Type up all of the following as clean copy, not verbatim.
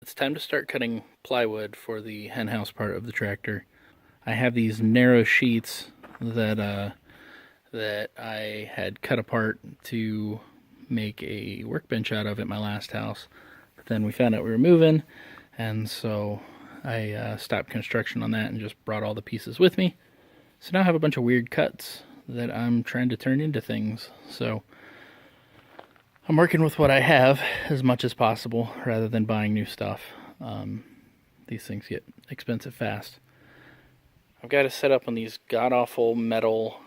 It's time to start cutting plywood for the henhouse part of the tractor. I have these narrow sheets that I had cut apart to make a workbench out of at my last house. But then we found out we were moving, and so I stopped construction on that and just brought all the pieces with me. So now I have a bunch of weird cuts that I'm trying to turn into things. So I'm working with what I have as much as possible rather than buying new stuff. These things get expensive fast. I've got to set up on these god-awful metal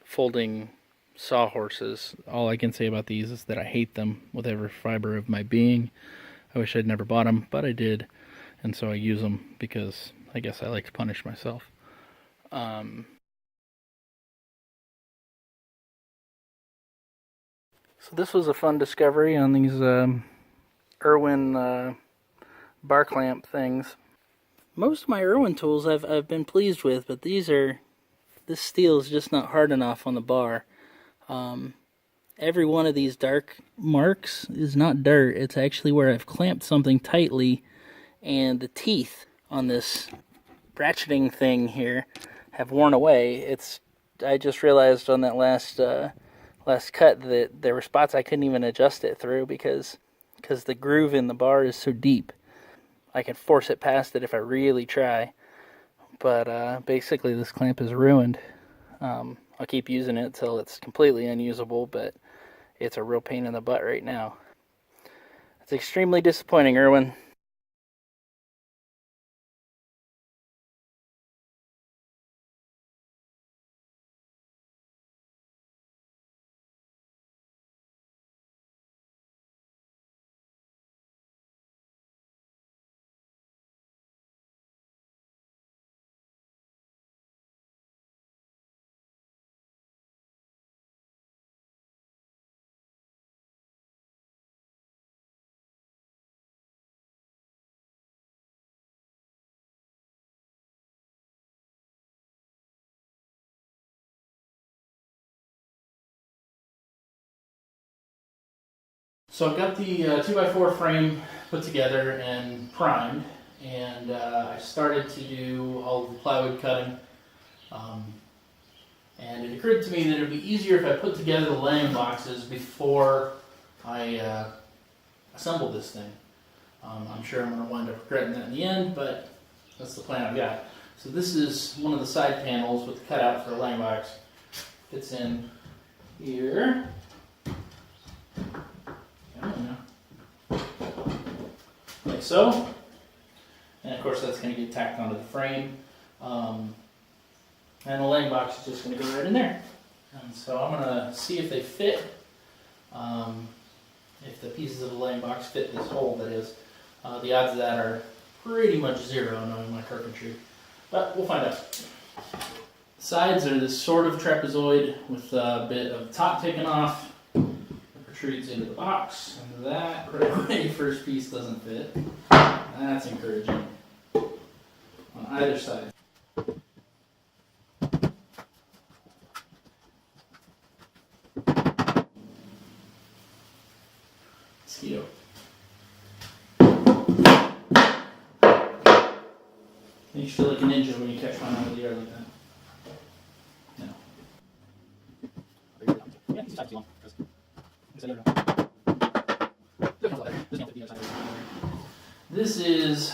folding sawhorses. All I can say about these is that I hate them with every fiber of my being. I wish I'd never bought them, but I did, and so I use them because I guess I like to punish myself. So this was a fun discovery on these Irwin bar clamp things. Most of my Irwin tools I've been pleased with, but this steel is just not hard enough on the bar. Every one of these dark marks is not dirt. It's actually where I've clamped something tightly, and the teeth on this ratcheting thing here have worn away. I just realized on that last cut that there were spots I couldn't even adjust it through because the groove in the bar is so deep. I can force it past it if I really try, but basically this clamp is ruined. I'll keep using it till it's completely unusable, but it's a real pain in the butt right now. It's extremely disappointing, Irwin. So I've got the 2x4 frame put together and primed, and I started to do all of the plywood cutting. And it occurred to me that it would be easier if I put together the laying boxes before I assemble this thing. I'm sure I'm going to wind up regretting that in the end, but that's the plan I've got. So this is one of the side panels with the cutout for a laying box. Fits in here. Like so. And of course that's going to get tacked onto the frame. And the laying box is just going to go right in there. And so I'm going to see if they fit. If the pieces of the laying box fit this hole, that is. The odds of that are pretty much zero knowing my carpentry. But we'll find out. Sides are this sort of trapezoid with a bit of top taken off. Protrudes into the box, and that right away, first piece doesn't fit. That's encouraging. On either side. Mosquito. You feel like a ninja when you catch one out of the air like that. No. Yeah, it's too long. This is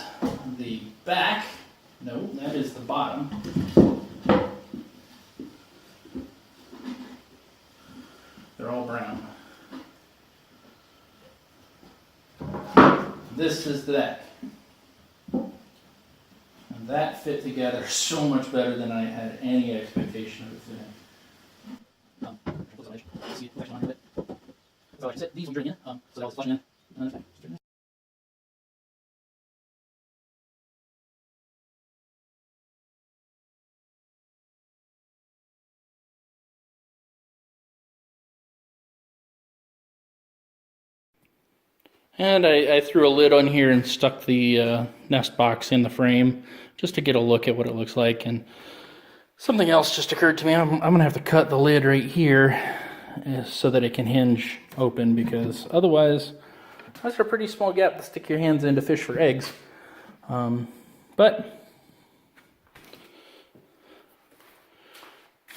the back. No, that is the bottom. They're all brown. This is the deck. And that fit together so much better than I had any expectation of it fitting. So like I said, these will drain in, so that was flushing in, and then it's fine. And I threw a lid on here and stuck the nest box in the frame just to get a look at what it looks like. And something else just occurred to me. I'm going to have to cut the lid right here so that it can hinge open, because otherwise that's a pretty small gap to stick your hands in to fish for eggs. But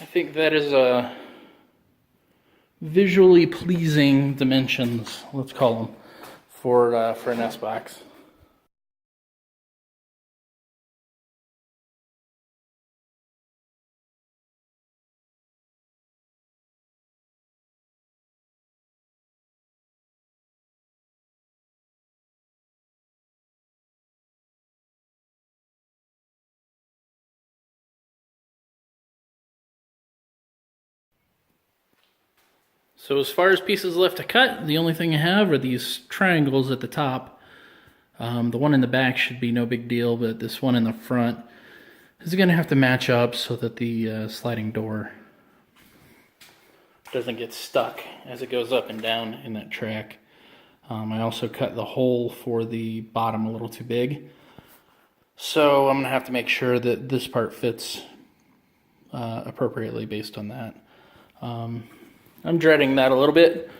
I think that is a visually pleasing dimensions, let's call them, for a nest box. So as far as pieces left to cut, the only thing I have are these triangles at the top. The one in the back should be no big deal, but this one in the front is going to have to match up so that the sliding door doesn't get stuck as it goes up and down in that track. I also cut the hole for the bottom a little too big. So I'm going to have to make sure that this part fits appropriately based on that. I'm dreading that a little bit,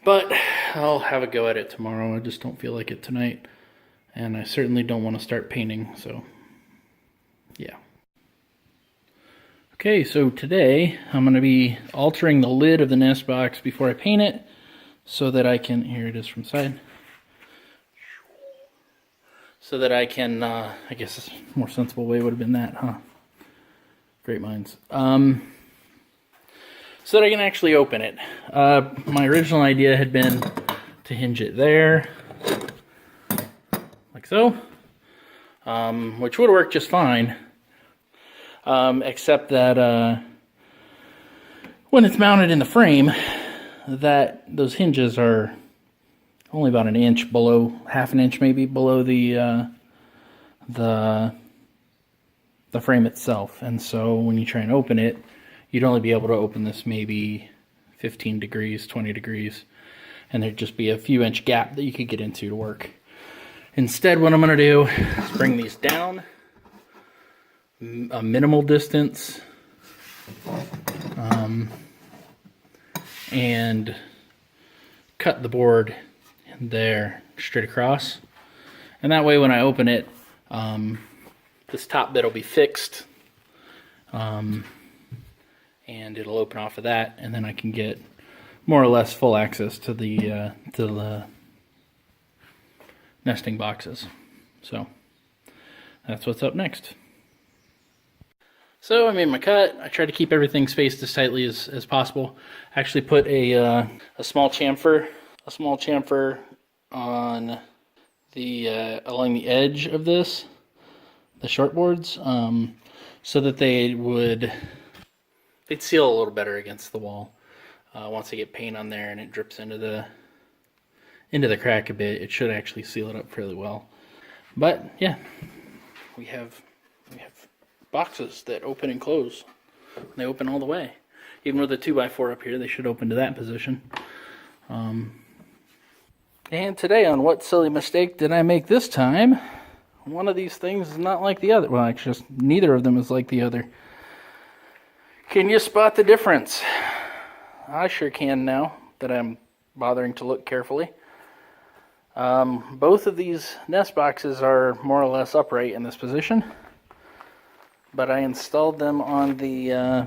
but I'll have a go at it tomorrow. I just don't feel like it tonight, and I certainly don't want to start painting, so yeah. Okay, so today I'm going to be altering the lid of the nest box before I paint it so that I can, here it is from side, so that I can, I guess a more sensible way would have been that, huh? Great minds. So that I can actually open it. My original idea had been to hinge it there, like so, which would work just fine, except that when it's mounted in the frame, that those hinges are only about an inch below, half an inch maybe, below the frame itself. And so when you try and open it, you'd only be able to open this maybe 15 degrees, 20 degrees, and there'd just be a few inch gap that you could get into to work. Instead, what I'm going to do is bring these down a minimal distance and cut the board there straight across. And that way when I open it, this top bit will be fixed. And it'll open off of that, and then I can get more or less full access to the nesting boxes. So that's what's up next. So I made my cut. I tried to keep everything spaced as tightly as possible. I actually put a small chamfer on the along the edge of this, the short boards, so that they'd seal a little better against the wall. Once I get paint on there and it drips into the crack a bit, it should actually seal it up fairly well. But yeah, we have boxes that open and close. They open all the way. Even with the 2x4 up here, they should open to that position. And today, on What Silly Mistake Did I Make This Time? One of these things is not like the other. Well, actually, just neither of them is like the other. Can you spot the difference? I sure can now that I'm bothering to look carefully. Both of these nest boxes are more or less upright in this position, but I installed them on the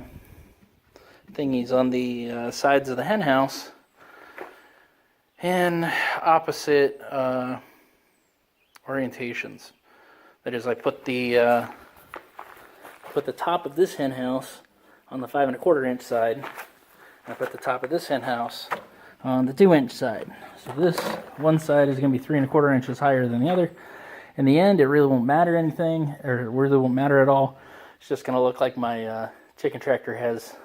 thingies on the sides of the hen house in opposite orientations. That is, I put the top of this hen house on the 5 1/4 inch side, and I put the top of this hen house on the 2 inch side. So this one side is going to be 3 1/4 inches higher than the other. In the end, it really won't matter anything, or it really won't matter at all. It's just going to look like my chicken tractor has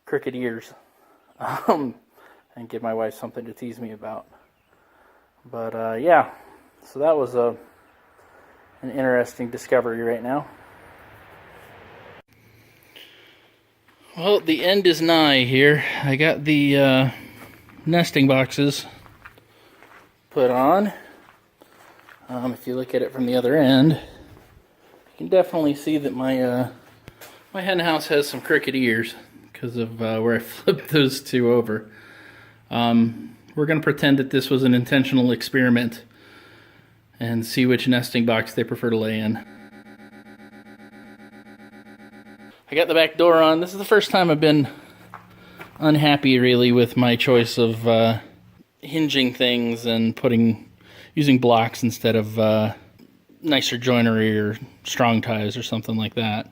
crooked ears, and give my wife something to tease me about. But yeah, so that was an interesting discovery right now. Well, the end is nigh here. I got the nesting boxes put on. If you look at it from the other end, you can definitely see that my hen house has some crooked ears because of where I flipped those two over. We're we're going to pretend that this was an intentional experiment and see which nesting box they prefer to lay in. I got the back door on. This is the first time I've been unhappy really with my choice of hinging things and using blocks instead of nicer joinery or strong ties or something like that.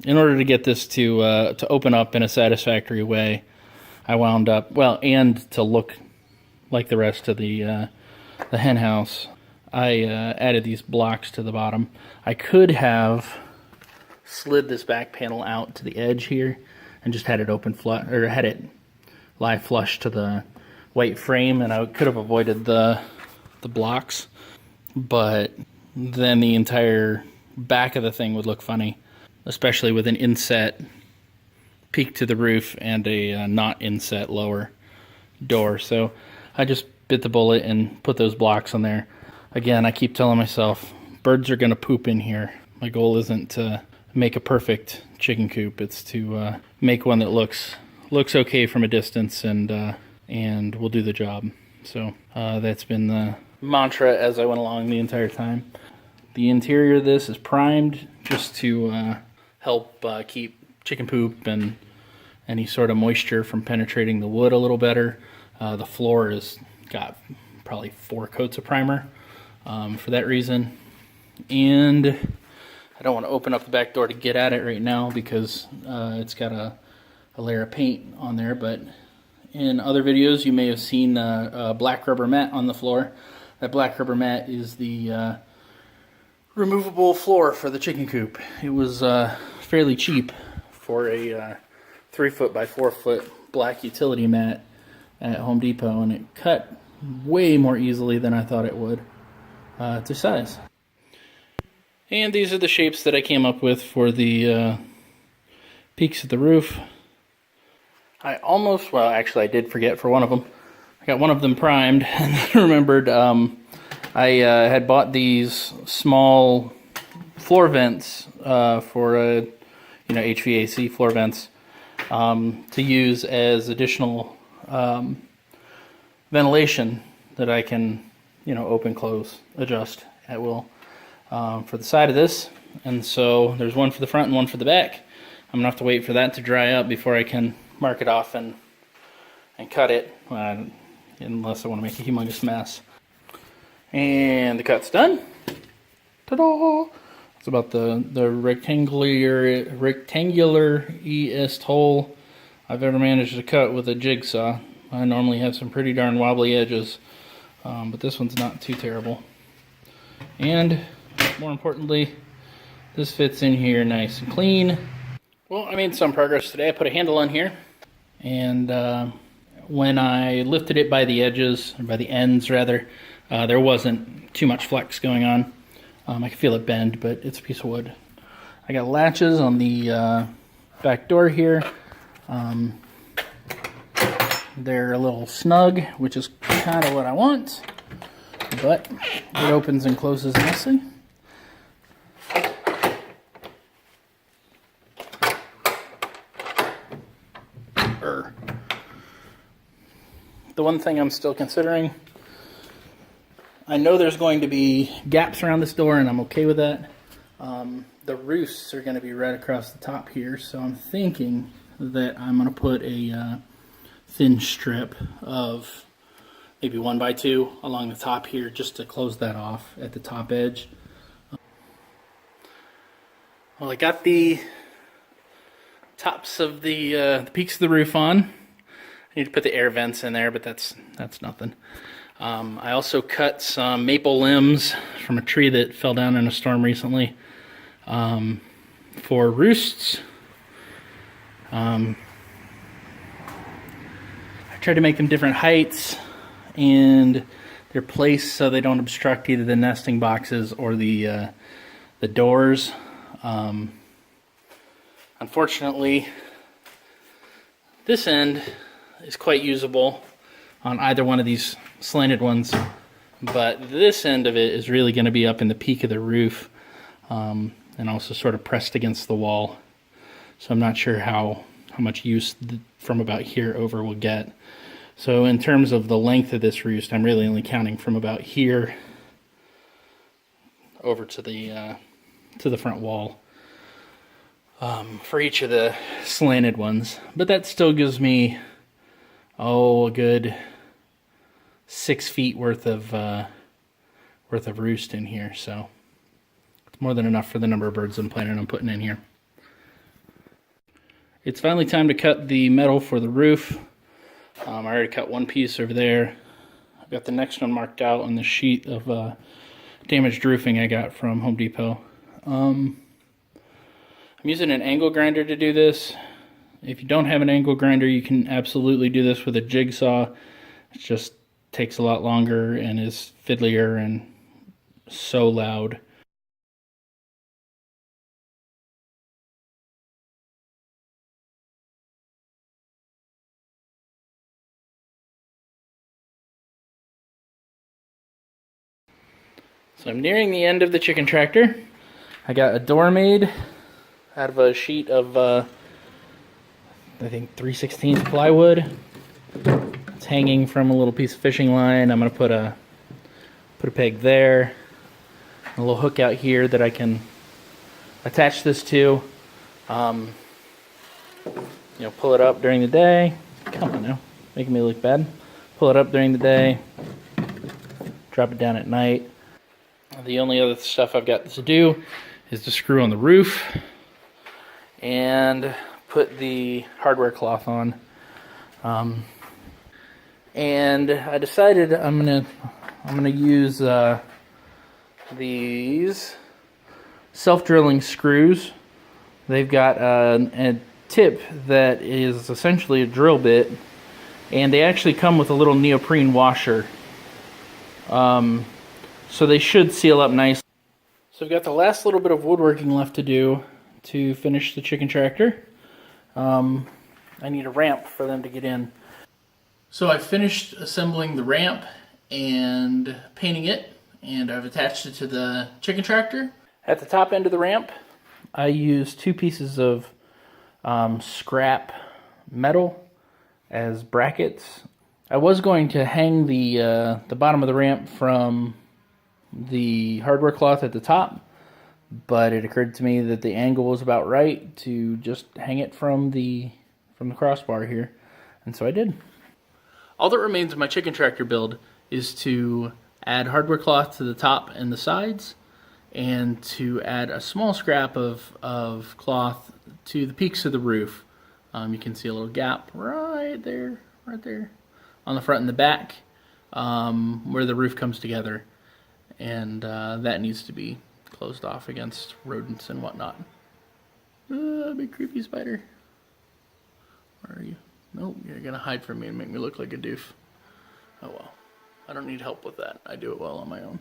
In order to get this to open up in a satisfactory way, I wound up, and to look like the rest of the Henhouse, I added these blocks to the bottom. I could have slid this back panel out to the edge here and just had it open flush, or had it lie flush to the white frame, and I could have avoided the blocks, but then the entire back of the thing would look funny, especially with an inset peak to the roof and a not inset lower door. So I just bit the bullet and put those blocks on there. Again, I keep telling myself, birds are going to poop in here. My goal isn't to make a perfect chicken coop. It's to make one that looks okay from a distance and will do the job. So that's been the mantra as I went along the entire time. The interior of this is primed just to help keep chicken poop and any sort of moisture from penetrating the wood a little better. The floor has got probably 4 coats of primer for that reason. And I don't want to open up the back door to get at it right now because it's got a layer of paint on there, but in other videos you may have seen a black rubber mat on the floor. That black rubber mat is the removable floor for the chicken coop. It was fairly cheap for a 3-foot by 4-foot black utility mat at Home Depot, and it cut way more easily than I thought it would to size. And these are the shapes that I came up with for the peaks of the roof. I almost, actually I did forget for one of them. I got one of them primed and then remembered I had bought these small floor vents for HVAC floor vents to use as additional ventilation that I can, open, close, adjust at will. For the side of this, and so there's one for the front and one for the back. I'm gonna have to wait for that to dry up before I can mark it off and cut it, unless I want to make a humongous mess. And the cut's done. Ta-da! It's about the rectangular-iest hole I've ever managed to cut with a jigsaw. I normally have some pretty darn wobbly edges, but this one's not too terrible. And more importantly, this fits in here nice and clean. Well, I made some progress today. I put a handle on here, and when I lifted it by the edges, or by the ends rather, there wasn't too much flex going on. I could feel it bend, but it's a piece of wood. I got latches on the back door here. They're a little snug, which is kind of what I want, but it opens and closes nicely. The one thing I'm still considering, I know there's going to be gaps around this door, and I'm okay with that. The roosts are going to be right across the top here, so I'm thinking that I'm going to put a thin strip of maybe 1x2 along the top here just to close that off at the top edge. Well, I got the tops of the peaks of the roof on. I need to put the air vents in there, but that's nothing. I also cut some maple limbs from a tree that fell down in a storm recently for roosts. I tried to make them different heights, and they're placed so they don't obstruct either the nesting boxes or the doors. Unfortunately, this end is quite usable on either one of these slanted ones, but this end of it is really going to be up in the peak of the roof, and also sort of pressed against the wall. So I'm not sure how much use from about here over we'll get. So in terms of the length of this roost, I'm really only counting from about here over to the front wall for each of the slanted ones. But that still gives me, a good 6 feet worth of roost in here. So it's more than enough for the number of birds I'm planning on putting in here. It's finally time to cut the metal for the roof. I already cut one piece over there. I've got the next one marked out on the sheet of damaged roofing I got from Home Depot. I'm using an angle grinder to do this. If you don't have an angle grinder, you can absolutely do this with a jigsaw. It just takes a lot longer and is fiddlier and so loud. So I'm nearing the end of the chicken tractor. I got a door made out of a sheet of, I think 3/16 plywood. It's hanging from a little piece of fishing line. I'm gonna put a peg there, a little hook out here that I can attach this to. Pull it up during the day. Come on now, making me look bad. Pull it up during the day, drop it down at night. The only other stuff I've got to do is to screw on the roof and put the hardware cloth on. And I decided I'm gonna use these self-drilling screws. They've got a tip that is essentially a drill bit, and they actually come with a little neoprene washer. So they should seal up nice. So I've got the last little bit of woodworking left to do to finish the chicken tractor. I need a ramp for them to get in. So I finished assembling the ramp and painting it, and I've attached it to the chicken tractor. At the top end of the ramp, I used 2 pieces of scrap metal as brackets. I was going to hang the bottom of the ramp from the hardware cloth at the top, but it occurred to me that the angle was about right to just hang it from the crossbar here, and so I did. All that remains of my chicken tractor build is to add hardware cloth to the top and the sides, and to add a small scrap of cloth to the peaks of the roof. You can see a little gap right there on the front and the back, where the roof comes together. And that needs to be closed off against rodents and whatnot. Big creepy spider. Where are you? Nope, you're gonna hide from me and make me look like a doof. Oh well. I don't need help with that. I do it well on my own.